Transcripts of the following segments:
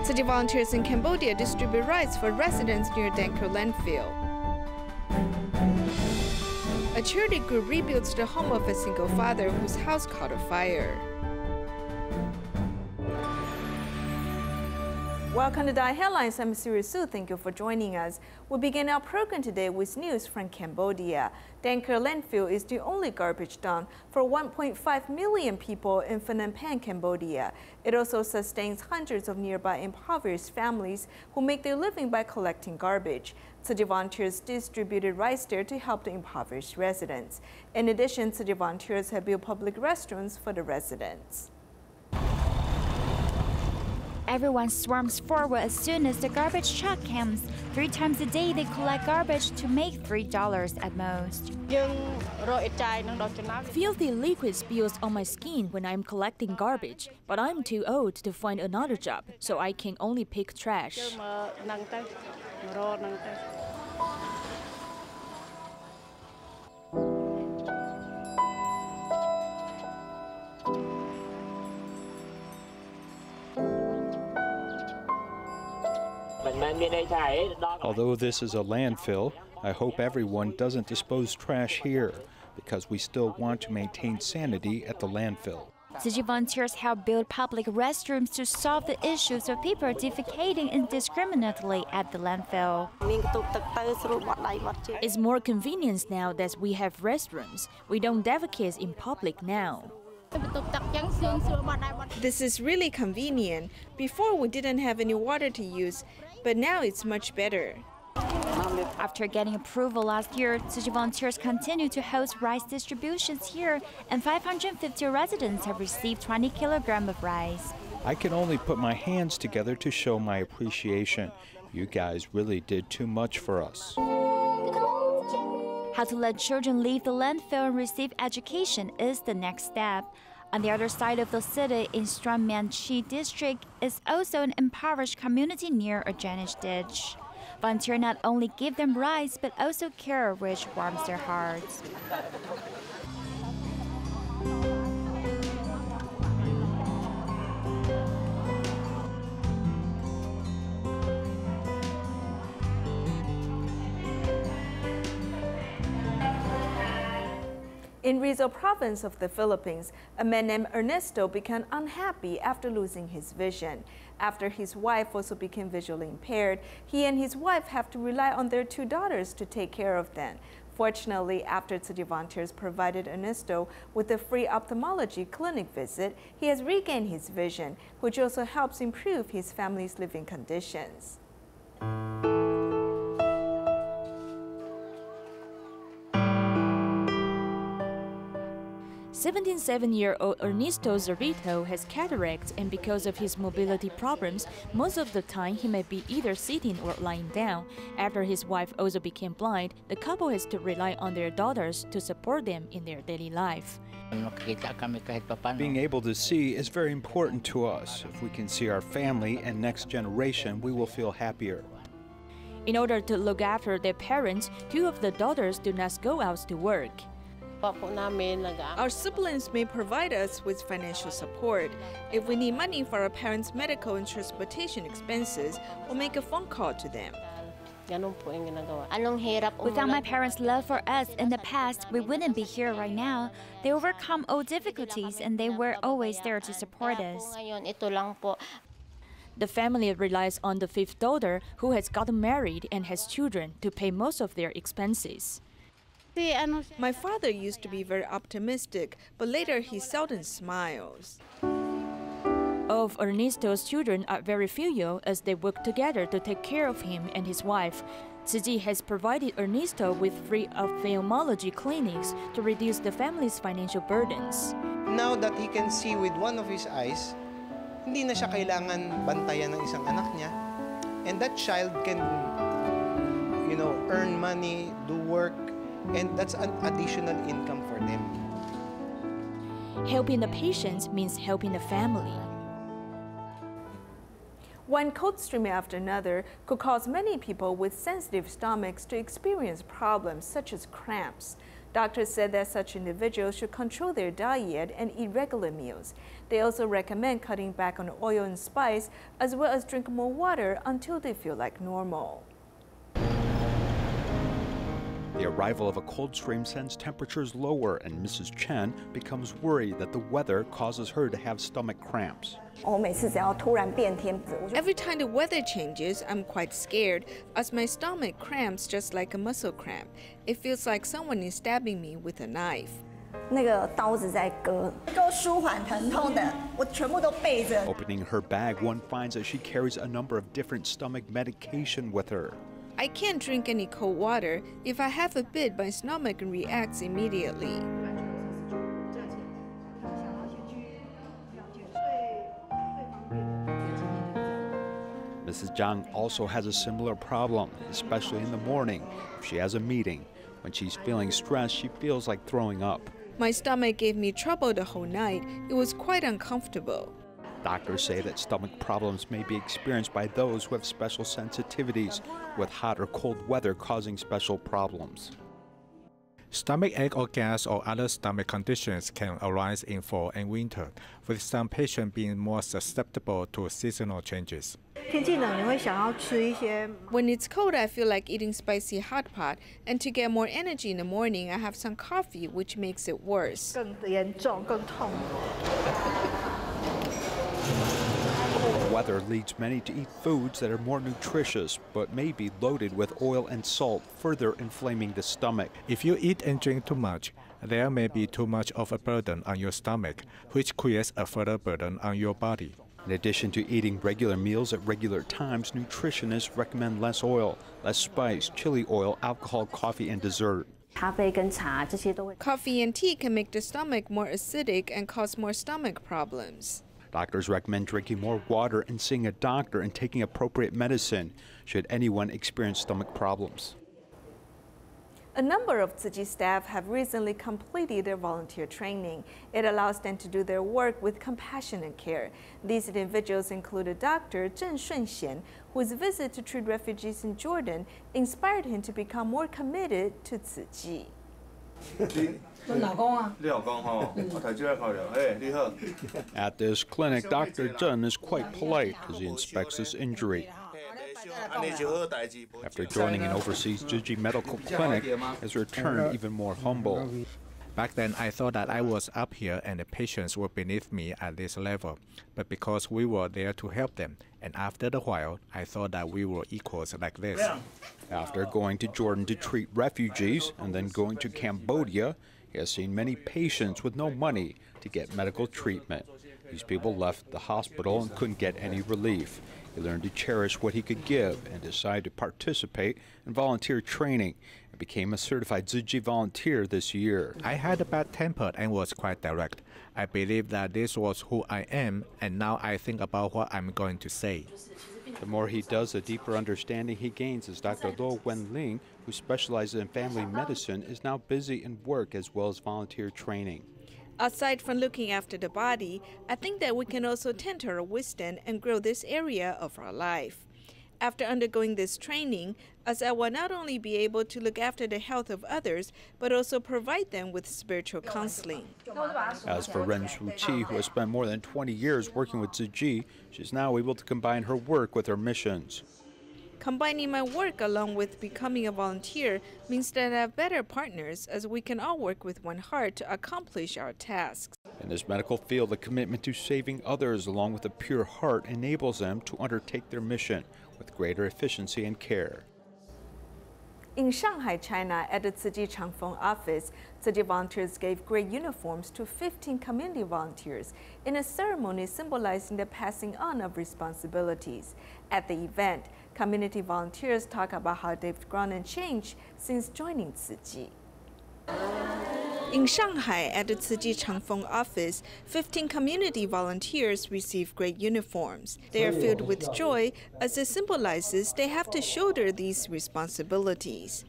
Tzu Chi volunteers in Cambodia distribute rice for residents near Dangkor Landfill. A charity group rebuilds the home of a single father whose house caught a fire. Welcome to DaAi Headlines. I'm Sue. Thank you for joining us. We begin our program today with news from Cambodia. Dangkor Landfill is the only garbage dump for 1.5 million people in Phnom Penh, Cambodia. It also sustains hundreds of nearby impoverished families who make their living by collecting garbage. Tzu Chi volunteers distributed rice there to help the impoverished residents. In addition, Tzu Chi volunteers have built public restrooms for the residents. Everyone swarms forward as soon as the garbage truck comes. 3 times a day, they collect garbage to make $3 at most. Filthy liquid spills on my skin when I'm collecting garbage, but I'm too old to find another job, so I can only pick trash. Although this is a landfill, I hope everyone doesn't dispose trash here, because we still want to maintain sanity at the landfill. Tzu Chi volunteers help build public restrooms to solve the issues of people defecating indiscriminately at the landfill. It's more convenient now that we have restrooms. We don't defecate in public now. This is really convenient. Before we didn't have any water to use, but now it's much better. After getting approval last year, Tzu Chi volunteers continue to host rice distributions here, and 550 residents have received 20 kilograms of rice. I can only put my hands together to show my appreciation. You guys really did too much for us. How to let children leave the landfill and receive education is the next step. On the other side of the city, in Stram Man Chi district, is also an impoverished community near a drainage ditch. Volunteers not only give them rice, but also care, which warms their hearts. In Rizal province of the Philippines, a man named Ernesto became unhappy after losing his vision. After his wife also became visually impaired, he and his wife have to rely on their 2 daughters to take care of them. Fortunately, after Tzu Chi volunteers provided Ernesto with a free ophthalmology clinic visit, he has regained his vision, which also helps improve his family's living conditions. 77-year-old Ernesto Zarito has cataracts, and because of his mobility problems, most of the time he may be either sitting or lying down. After his wife also became blind, the couple has to rely on their daughters to support them in their daily life. Being able to see is very important to us. If we can see our family and next generation, we will feel happier. In order to look after their parents, 2 of the daughters do not go out to work. Our siblings may provide us with financial support. If we need money for our parents' medical and transportation expenses, we'll make a phone call to them. Without my parents' love for us in the past, we wouldn't be here right now. They overcome all difficulties and they were always there to support us. The family relies on the 5th daughter, who has gotten married and has children, to pay most of their expenses. My father used to be very optimistic, but later he seldom smiles. All of Ernesto's children are very filial as they work together to take care of him and his wife. Tzu Chi has provided Ernesto with free ophthalmology clinics to reduce the family's financial burdens. Now that he can see with one of his eyes, hindi na siya kailangan bantayan ng isang anak niya. And that child can, earn money, do work, and that's an additional income for them. Helping the patients means helping the family. One cold stream after another could cause many people with sensitive stomachs to experience problems such as cramps. Doctors said that such individuals should control their diet and eat regular meals. They also recommend cutting back on oil and spice, as well as drink more water until they feel like normal. The arrival of a cold stream sends temperatures lower, and Mrs. Chen becomes worried that the weather causes her to have stomach cramps. Every time the weather changes, I'm quite scared, as my stomach cramps just like a muscle cramp. It feels like someone is stabbing me with a knife. Opening her bag, one finds that she carries a number of different stomach medication with her. I can't drink any cold water. If I have a bit, my stomach reacts immediately. Mrs. Zhang also has a similar problem, especially in the morning. If she has a meeting, when she's feeling stressed, she feels like throwing up. My stomach gave me trouble the whole night. It was quite uncomfortable. Doctors say that stomach problems may be experienced by those who have special sensitivities, with hot or cold weather causing special problems. Stomachache or gas or other stomach conditions can arise in fall and winter, with some patients being more susceptible to seasonal changes. When it's cold, I feel like eating spicy hot pot, and to get more energy in the morning, I have some coffee, which makes it worse. The weather leads many to eat foods that are more nutritious, but may be loaded with oil and salt, further inflaming the stomach. If you eat and drink too much, there may be too much of a burden on your stomach, which creates a further burden on your body. In addition to eating regular meals at regular times, nutritionists recommend less oil, less spice, chili oil, alcohol, coffee, and dessert. Coffee and tea can make the stomach more acidic and cause more stomach problems. Doctors recommend drinking more water and seeing a doctor and taking appropriate medicine should anyone experience stomach problems. A number of Tzu Chi staff have recently completed their volunteer training. It allows them to do their work with compassion and care. These individuals include Dr. Zheng Shunxian, whose visit to treat refugees in Jordan inspired him to become more committed to Tzu Chi. At this clinic, Dr. Zheng is quite polite as he inspects his injury. After joining an overseas Tzu Chi medical clinic, has returned even more humble. Back then, I thought that I was up here and the patients were beneath me at this level. But because we were there to help them, and after a while, I thought that we were equals like this. After going to Jordan to treat refugees and then going to Cambodia, he has seen many patients with no money to get medical treatment. These people left the hospital and couldn't get any relief. He learned to cherish what he could give and decided to participate in volunteer training and became a certified Tzu Chi volunteer this year. I had a bad temper and was quite direct. I believed that this was who I am, and now I think about what I'm going to say. The more he does, the deeper understanding he gains, as Dr. Lo Wenling, who specializes in family medicine, is now busy in work as well as volunteer training. Aside from looking after the body, I think that we can also tend to our wisdom and grow this area of our life. After undergoing this training, I will not only be able to look after the health of others, but also provide them with spiritual counseling. As for Tzu Chi, who has spent more than 20 years working with Tzu Chi, she's now able to combine her work with her missions. Combining my work along with becoming a volunteer means that I have better partners, as we can all work with one heart to accomplish our tasks. In this medical field, the commitment to saving others along with a pure heart enables them to undertake their mission with greater efficiency and care. In Shanghai, China, at the Tzu Chi Changfeng office, Tzu Chi volunteers gave gray uniforms to 15 community volunteers in a ceremony symbolizing the passing on of responsibilities. At the event, community volunteers talk about how they've grown and changed since joining Tzu Chi. In Shanghai, at the Tzu Chi Changfeng office, 15 community volunteers receive gray uniforms. They are filled with joy as it symbolizes they have to shoulder these responsibilities.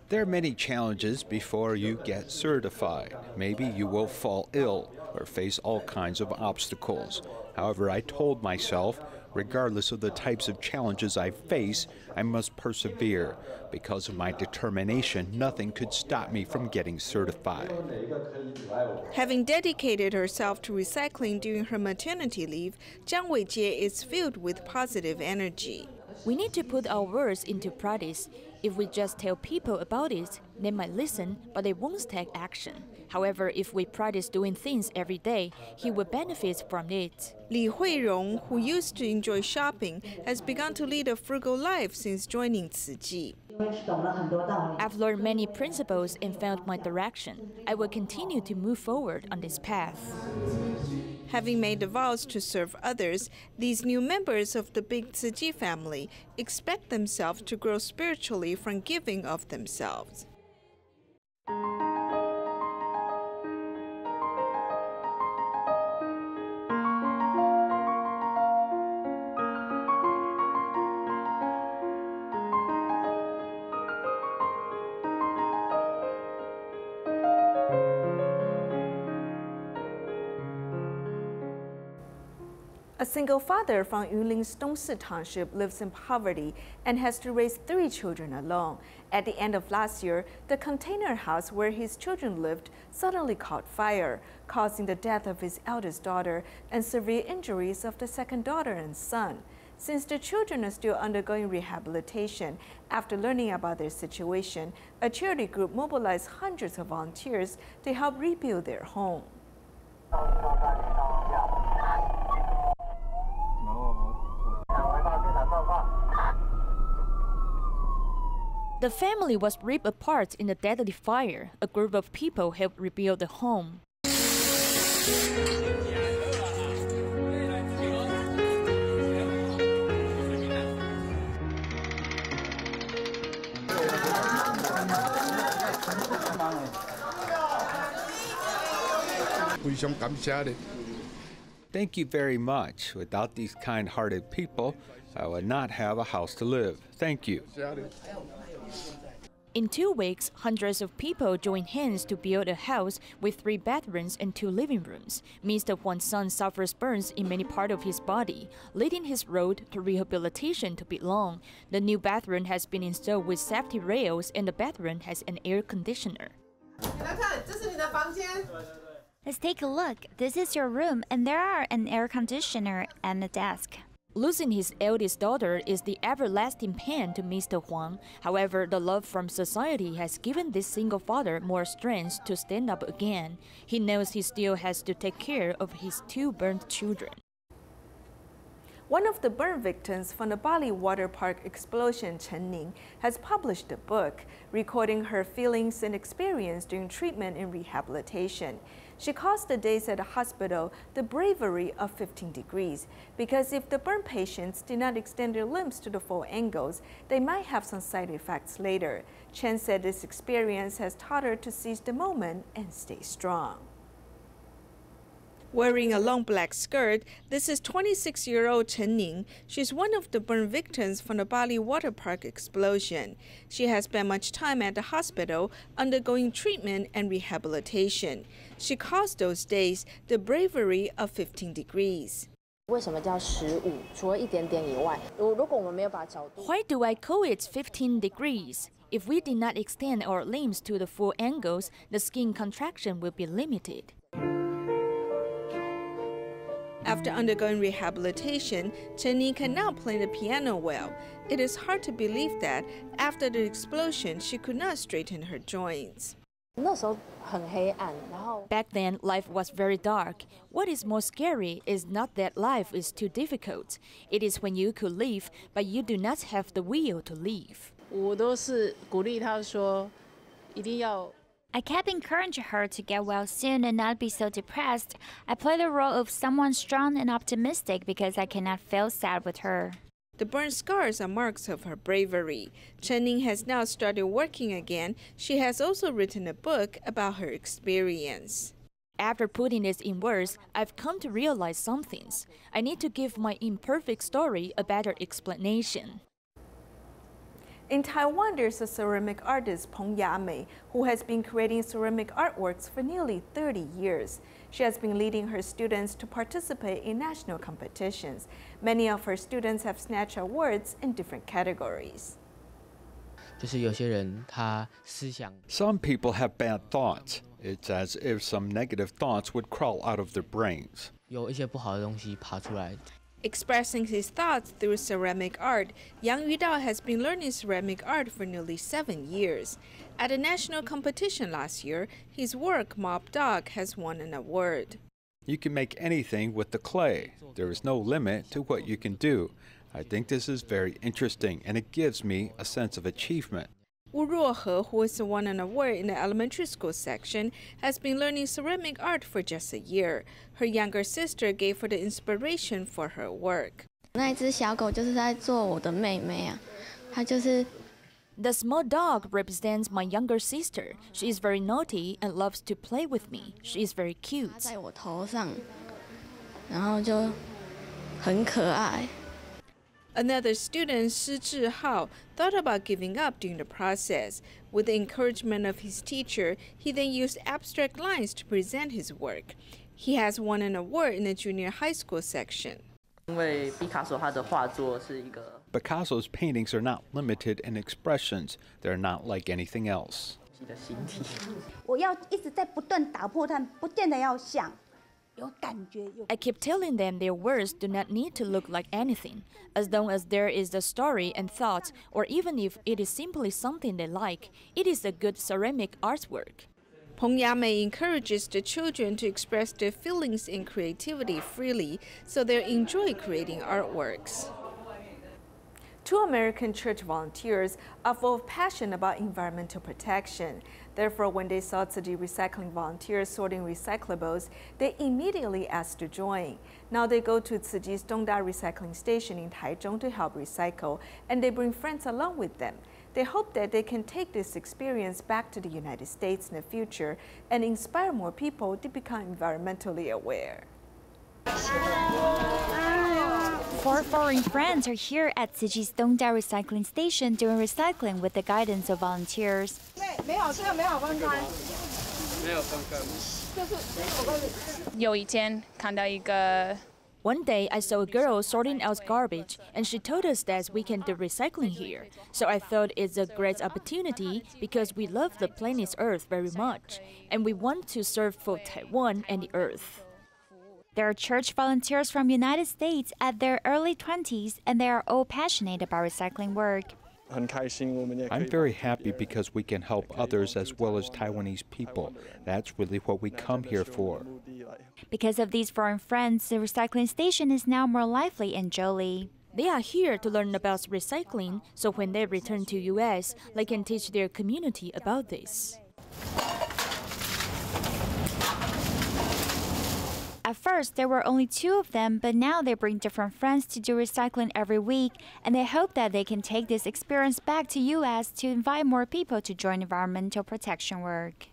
There are many challenges before you get certified. Maybe you will fall ill or face all kinds of obstacles. However, I told myself, Regardless of the types of challenges I face, I must persevere. Because of my determination, nothing could stop me from getting certified. Having dedicated herself to recycling during her maternity leave, Zhang Weijie is filled with positive energy. We need to put our words into practice. If we just tell people about it, they might listen, but they won't take action. However, if we practice doing things every day, he will benefit from it. Li Huirong, who used to enjoy shopping, has begun to lead a frugal life since joining Tzu Chi. I've learned many principles and found my direction. I will continue to move forward on this path. Having made the vows to serve others, these new members of the big Tzu Chi family expect themselves to grow spiritually from giving of themselves. A single father from Yunlin's Dongsi Township lives in poverty and has to raise 3 children alone. At the end of last year, the container house where his children lived suddenly caught fire, causing the death of his eldest daughter and severe injuries of the second daughter and son. Since the children are still undergoing rehabilitation, after learning about their situation, a charity group mobilized hundreds of volunteers to help rebuild their home. The family was ripped apart in the deadly fire. A group of people helped rebuild the home. Thank you very much. Without these kind-hearted people, I would not have a house to live. Thank you. In 2 weeks, hundreds of people joined hands to build a house with 3 bedrooms and 2 living rooms. Mr. Huang's son suffers burns in many parts of his body, leading his road to rehabilitation to be long. The new bathroom has been installed with safety rails and the bathroom has an air conditioner. Let's take a look. This is your room, and there are an air conditioner and a desk. Losing his eldest daughter is the everlasting pain to Mr. Huang. However, the love from society has given this single father more strength to stand up again. He knows he still has to take care of his 2 burnt children. One of the burn victims from the Bali water park explosion, Chen Ning, has published a book recording her feelings and experience during treatment and rehabilitation. She calls the days at the hospital the bravery of 15 degrees, because if the burn patients did not extend their limbs to the full angles, they might have some side effects later. Chen said this experience has taught her to seize the moment and stay strong. Wearing a long black skirt, this is 26-year-old Chen Ning. She's one of the burn victims from the Bali water park explosion. She has spent much time at the hospital undergoing treatment and rehabilitation. She calls those days the bravery of 15 degrees. Why do I call it 15 degrees? If we did not extend our limbs to the full angles, the skin contraction will be limited. After undergoing rehabilitation, Chen Ning can now play the piano well. It is hard to believe that after the explosion, she could not straighten her joints. Back then, life was very dark. What is more scary is not that life is too difficult. It is when you could leave, but you do not have the will to leave. I kept encouraging her to get well soon and not be so depressed. I play the role of someone strong and optimistic because I cannot feel sad with her. The burn scars are marks of her bravery. Chen Ning has now started working again. She has also written a book about her experience. After putting this in words, I've come to realize some things. I need to give my imperfect story a better explanation. In Taiwan, there's a ceramic artist, Peng Yamei, who has been creating ceramic artworks for nearly 30 years. She has been leading her students to participate in national competitions. Many of her students have snatched awards in different categories. Some people have bad thoughts. It's as if some negative thoughts would crawl out of their brains. Expressing his thoughts through ceramic art, Yang Yudao has been learning ceramic art for nearly 7 years. At a national competition last year, his work, Mob Dog, has won an award. You can make anything with the clay. There is no limit to what you can do. I think this is very interesting, and it gives me a sense of achievement. Wu Ruohe, who has won an award in the elementary school section, has been learning ceramic art for just a year. Her younger sister gave her the inspiration for her work. The small dog represents my younger sister. She is very naughty and loves to play with me. She is very cute. Another student, Tzu Chi, thought about giving up during the process. With the encouragement of his teacher, he then used abstract lines to present his work. He has won an award in the junior high school section. Picasso's paintings are not limited in expressions. They're not like anything else. I keep telling them their words do not need to look like anything, as long as there is a story and thought, or even if it is simply something they like, it is a good ceramic artwork. Peng Yamei encourages the children to express their feelings and creativity freely, so they enjoy creating artworks. 2 American church volunteers are full of passion about environmental protection. Therefore, when they saw Tzu Chi recycling volunteers sorting recyclables, they immediately asked to join. Now they go to Tzu Chi's Dongda recycling station in Taichung to help recycle, and they bring friends along with them. They hope that they can take this experience back to the United States in the future and inspire more people to become environmentally aware. 4 foreign friends are here at Tzu Chi's Dongda recycling station doing recycling with the guidance of volunteers. One day, I saw a girl sorting out garbage, and she told us that we can do recycling here. So I thought it's a great opportunity because we love the planet Earth very much, and we want to serve for Taiwan and the Earth. There are church volunteers from the United States at their early 20s, and they are all passionate about recycling work. I'm very happy because we can help others as well as Taiwanese people. That's really what we come here for. Because of these foreign friends, the recycling station is now more lively and jolly. They are here to learn about recycling, so when they return to US, they can teach their community about this. At first, there were only 2 of them, but now they bring different friends to do recycling every week, and they hope that they can take this experience back to US to invite more people to join environmental protection work.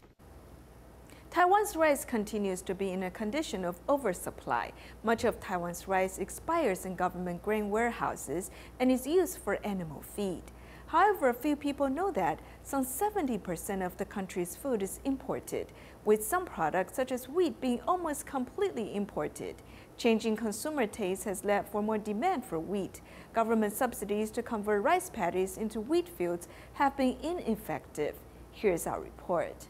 Taiwan's rice continues to be in a condition of oversupply. Much of Taiwan's rice expires in government grain warehouses and is used for animal feed. However, few people know that some 70% of the country's food is imported, with some products such as wheat being almost completely imported. Changing consumer taste has led for more demand for wheat. Government subsidies to convert rice paddies into wheat fields have been ineffective. Here's our report.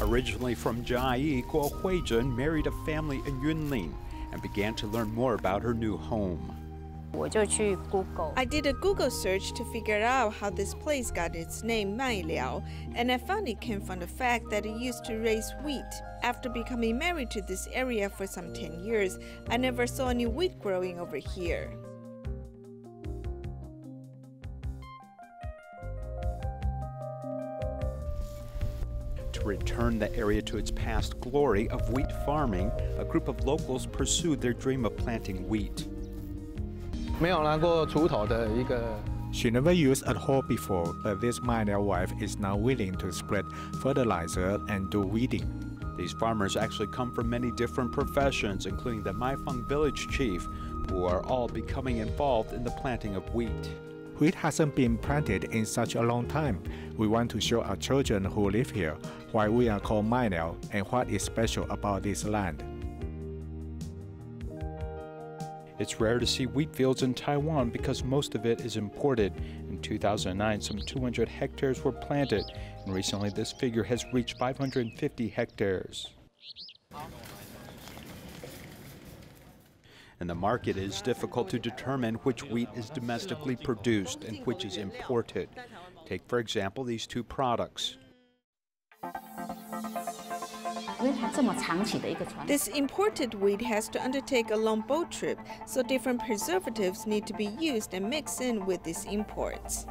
Originally from Chiayi, Guo Huizhen married a family in Yunlin and began to learn more about her new home. I did a Google search to figure out how this place got its name Mailiao, and I found it came from the fact that it used to raise wheat. After becoming married to this area for some 10 years, I never saw any wheat growing over here. To return the area to its past glory of wheat farming, a group of locals pursued their dream of planting wheat. She never used a hoe before, but this Mailiao wife is now willing to spread fertilizer and do weeding. These farmers actually come from many different professions, including the Maifeng village chief, who are all becoming involved in the planting of wheat. Wheat hasn't been planted in such a long time. We want to show our children who live here why we are called Mailiao and what is special about this land. It's rare to see wheat fields in Taiwan because most of it is imported. In 2009, some 200 hectares were planted, and recently this figure has reached 550 hectares. In the market, it is difficult to determine which wheat is domestically produced and which is imported. Take, for example, these two products. This imported wheat has to undertake a long boat trip, so different preservatives need to be used and mixed in with these imports.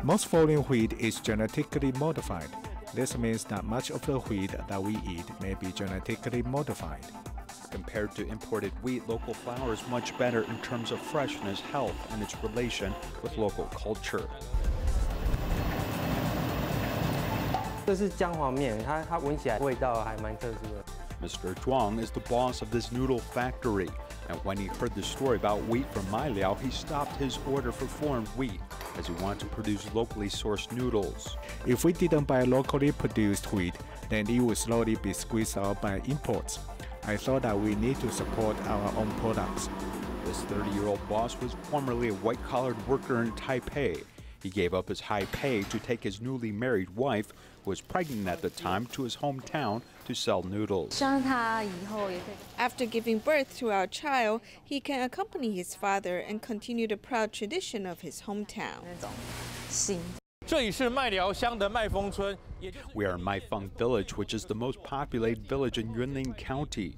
Most foreign wheat is genetically modified. This means that much of the wheat that we eat may be genetically modified. Compared to imported wheat, local flour is much better in terms of freshness, health, and its relation with local culture. Mr. Zhuang is the boss of this noodle factory, and when he heard the story about wheat from Mailiao, he stopped his order for foreign wheat, as he wanted to produce locally sourced noodles. If we didn't buy locally produced wheat, then it would slowly be squeezed out by imports. I thought that we need to support our own products. This 30-year-old boss was formerly a white-collared worker in Taipei. He gave up his high pay to take his newly married wife, who was pregnant at the time, to his hometown to sell noodles. After giving birth to our child, he can accompany his father and continue the proud tradition of his hometown. We are in Maifeng village, which is the most populated village in Yunlin County.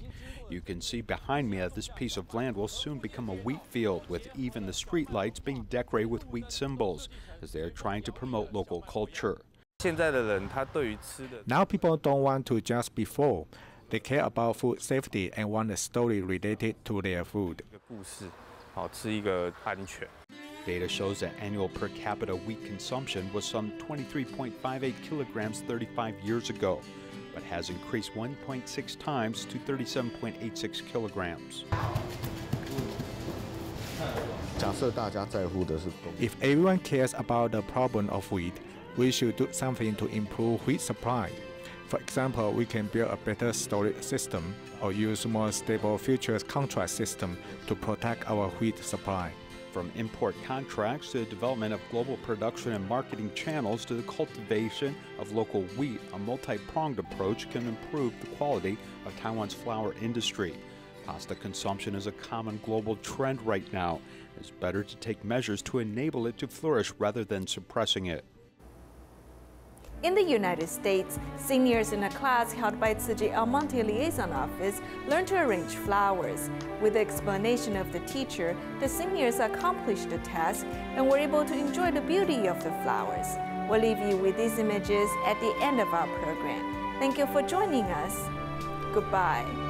You can see behind me that this piece of land will soon become a wheat field, with even the street lights being decorated with wheat symbols, as they are trying to promote local culture. Now people don't want to just be full. They care about food safety and want a story related to their food. Data shows that annual per capita wheat consumption was some 23.58 kilograms 35 years ago, but has increased 1.6 times to 37.86 kilograms. If everyone cares about the problem of wheat, we should do something to improve wheat supply. For example, we can build a better storage system or use more stable futures contract system to protect our wheat supply. From import contracts to the development of global production and marketing channels to the cultivation of local wheat, a multi-pronged approach can improve the quality of Taiwan's flour industry. Pasta consumption is a common global trend right now. It's better to take measures to enable it to flourish rather than suppressing it. In the United States, seniors in a class held by Tzu Chi Almonte Liaison Office learned to arrange flowers. With the explanation of the teacher, the seniors accomplished the task and were able to enjoy the beauty of the flowers. We'll leave you with these images at the end of our program. Thank you for joining us. Goodbye.